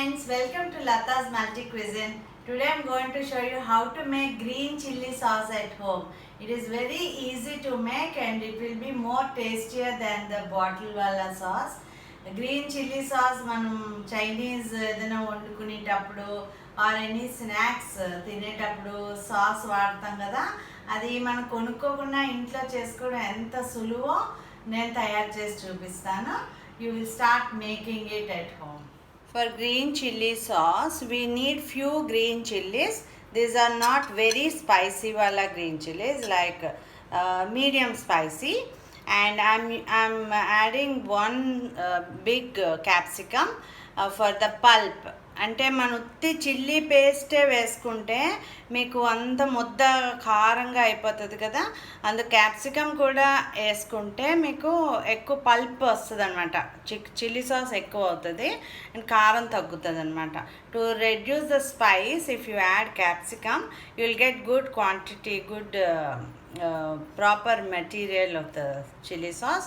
friends, welcome to Lata's Multi Cuisine. Today I am going to show you how to make green chili sauce at home. It is very easy to make and it will be more tastier than the bottle wala sauce. Green chili sauce మనం Chinese ఏదైనా వండుకునేటప్పుడు or any snacks తినేటప్పుడు sauce వాడతాం కదా, అది మనం కొనుక్కోకుండా ఇంట్లో చేసుకోవడం ఎంత సులువో నేను తయారు చేసి చూపిస్తాను. You will start making it at home. For green chili sauce, we need few green chilies. These are not very spicy wala green chilies, like medium spicy. And I'm adding one big capsicum for the pulp. అంటే మన ఉత్తి chilli పేస్టే వేసుకుంటే మీకు అంత ముద్ద కారంగా అయిపోతుంది కదా, అందుకు క్యాప్సికమ్ కూడా వేసుకుంటే మీకు ఎక్కువ పల్ప్ వస్తుంది అనమాట. చిల్లీ సాస్ ఎక్కువ అవుతుంది అండ్ కారం తగ్గుతుంది అనమాట. To reduce the spice, if you add capsicum you will get good quantity, good proper material of the chili sauce.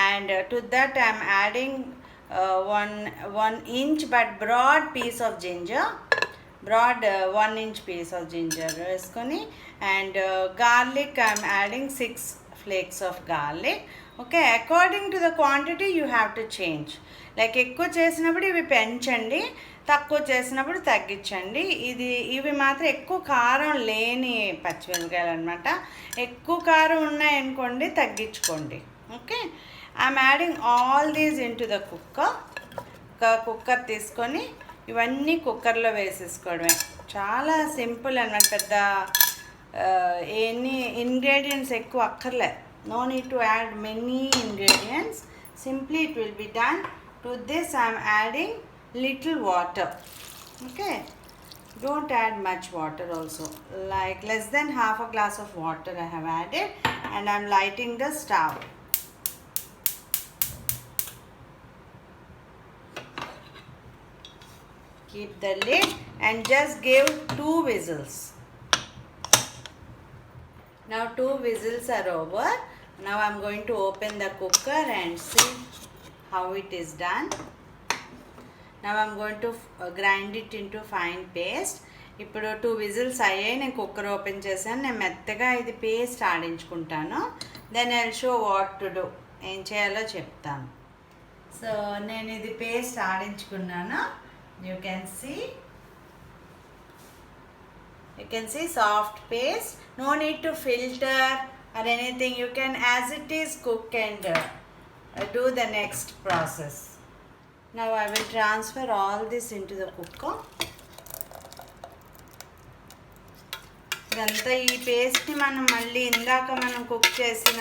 And to that I am adding one inch but broad piece of ginger, broad 1 inch piece of ginger వేసుకొని, and garlic I am adding 6 flakes of garlic. Okay, according to the quantity you have to change. Like ఎక్కువ చేసినప్పుడు ఇవి పెంచండి, తక్కువ చేసినప్పుడు తగ్గించండి. ఇవి మాత్రం ఎక్కువ కారం లేని పచ్చిమిరపకాయలు అనమాట. ఎక్కువ కారం ఉన్నాయనుకోండి తగ్గించుకోండి. Okay, I'm adding all these in to the cooker. ఒక కుక్కర్ తీసుకొని ఇవన్నీ కుక్కర్లో వేసేసుకోవడమే. చాలా సింపుల్ అనమాట. పెద్ద ఎన్ని ఇంగ్రీడియంట్స్ ఎక్కువ అక్కర్లే. No need to add many ingredients, simply it will be done. To this I am adding little water. Okay, don't add much water also, like less than half a glass of water I have added, and I am lighting the stove. Keep the lid and just give 2 whistles. Now 2 whistles are over. Now I am going to open the cooker and see how it is done. Now I'm going to grind it into fine paste. ఇప్పుడు 2 whistles అయ్యాయి, నేను cooker open చేశాను. నేను మెత్తగా ఇది paste ఆడించుకుంటాను. Then I will show what to do, ఏం చేయాలో చెప్తాను. సో నేను ఇది పేస్ట్ ఆడించుకున్నాను. You can see soft paste. No need to filter or anything. You can as it is cook and do the next process. Now I will transfer all this into the cooker. ఇదంతా ఈ పేస్ట్ని మనం మళ్ళీ ఇందాక మనం cook చేసిన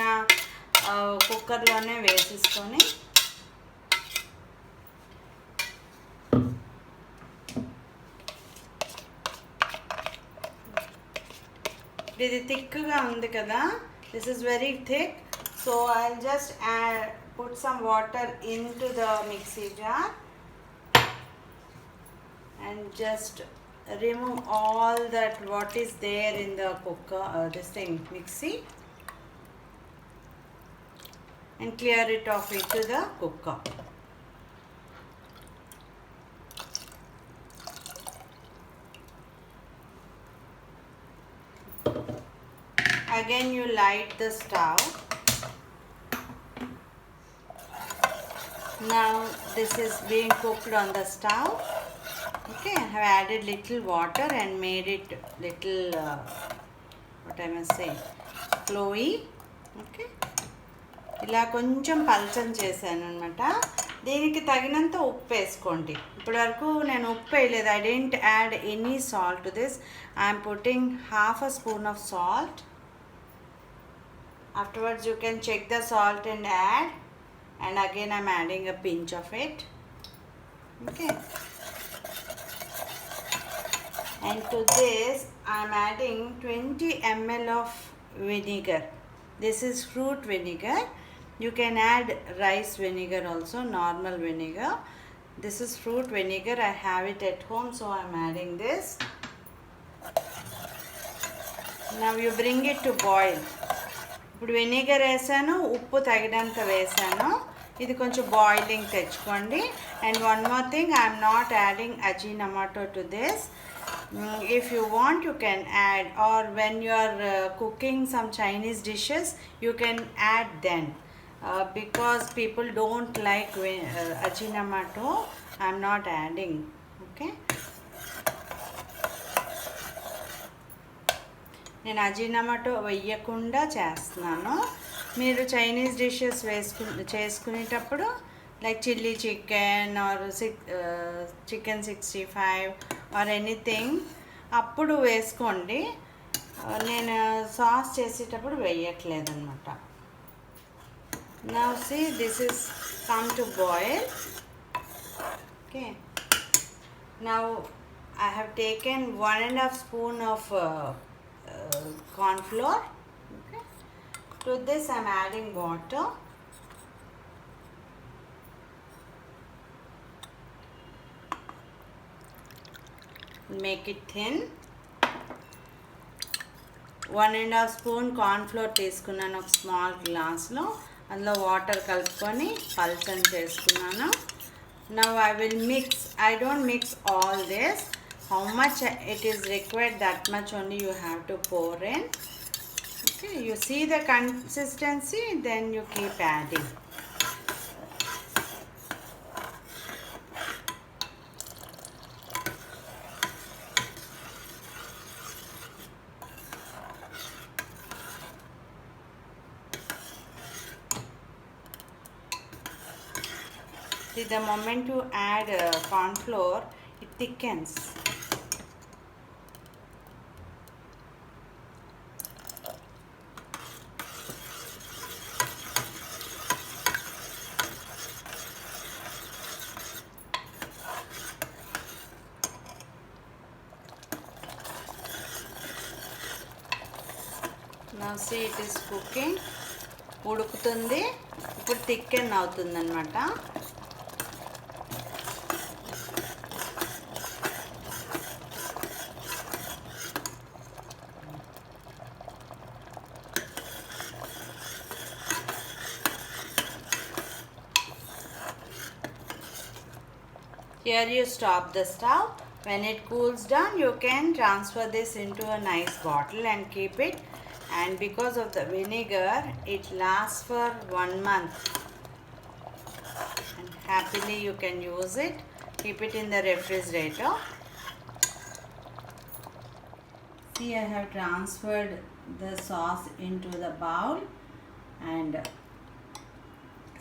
కుక్కర్లోనే వేసేసుకొని ఇది థిక్గా ఉంది కదా, this is very thick. So I'll just put some water into the mixie jar and just remove all that what is there in the cooker, mixie, and clear it off into the cooker. Again you light the stove. Now this is being cooked on the stove. Okay, I have added little water and made it little what I must say, flowy. Okay, ఇలా కొంచెం పల్చం చేశాను అనమాట. దీనికి తగినంత ఉప్పు వేసుకోండి. ఇప్పటి వరకు నేను ఉప్పు వేయలేదు. I didn't add any salt to this. I am putting half a spoon of salt. Afterwards you can check the salt and add. And again I'm adding a pinch of it. Okay, and to this I'm adding 20 ml of vinegar. This is fruit vinegar. You can add rice vinegar also, normal vinegar. This is fruit vinegar. I have it at home, so I'm adding this. Now you bring it to boil. ఇప్పుడు vinegar వేసాను, ఉప్పు తగినంత వేసాను. ఇది కొంచెం boiling తెచ్చుకోండి. And one more thing, I'm not adding Ajinomoto to this. If you want, you can add, or when you are cooking some Chinese dishes, you can add then, because people don't like ajinomoto. I'm not adding. Okay, నేను Ajinomoto వేయకుండా చేస్తున్నాను. మీరు Chinese dishes చేసుకునేటప్పుడు like chilli chicken or chicken 65 or anything అప్పుడు వేసుకోండి. నేను sauce చేసేటప్పుడు వేయట్లేదు అనమాట. Now see this is come to boil. Okay, now I have taken 1.5 spoon of corn flour. Okay. To this I am adding water. Make it thin. 1.5 spoon corn flour తీసుకున్నాను ఒక small గ్లాస్లో. అందులో water కలుపుకొని పల్చని చేసుకున్నాను. Now I will mix. I don't mix all this. How much it is required, that much only you have to pour in. Okay, you see the consistency, then you keep adding. See, the moment you add corn flour, it thickens. Now see, it is cooking. ఉడుకుతుంది. ఇప్పుడు thicken అవుతుంది అనమాట. Here you stop the stove. When it cools down, you can transfer this into a nice bottle and keep it. And because of the vinegar, it lasts for 1 month. And happily you can use it. Keep it in the refrigerator. See, I have transferred the sauce into the bowl and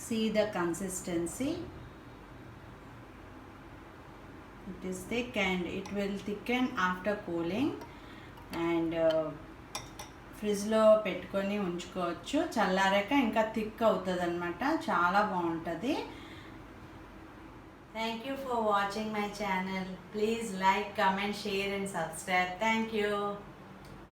see the consistency. It is thick and it will thicken after cooling. And ఫ్రిడ్జ్లో పెట్టుకొని ఉంచుకోవచ్చు. చల్లారాక ఇంకా thick అవుతుంది అనమాట. చాలా బాగుంటుంది. Thank you for watching my channel. Please like, comment, share and subscribe. Thank you.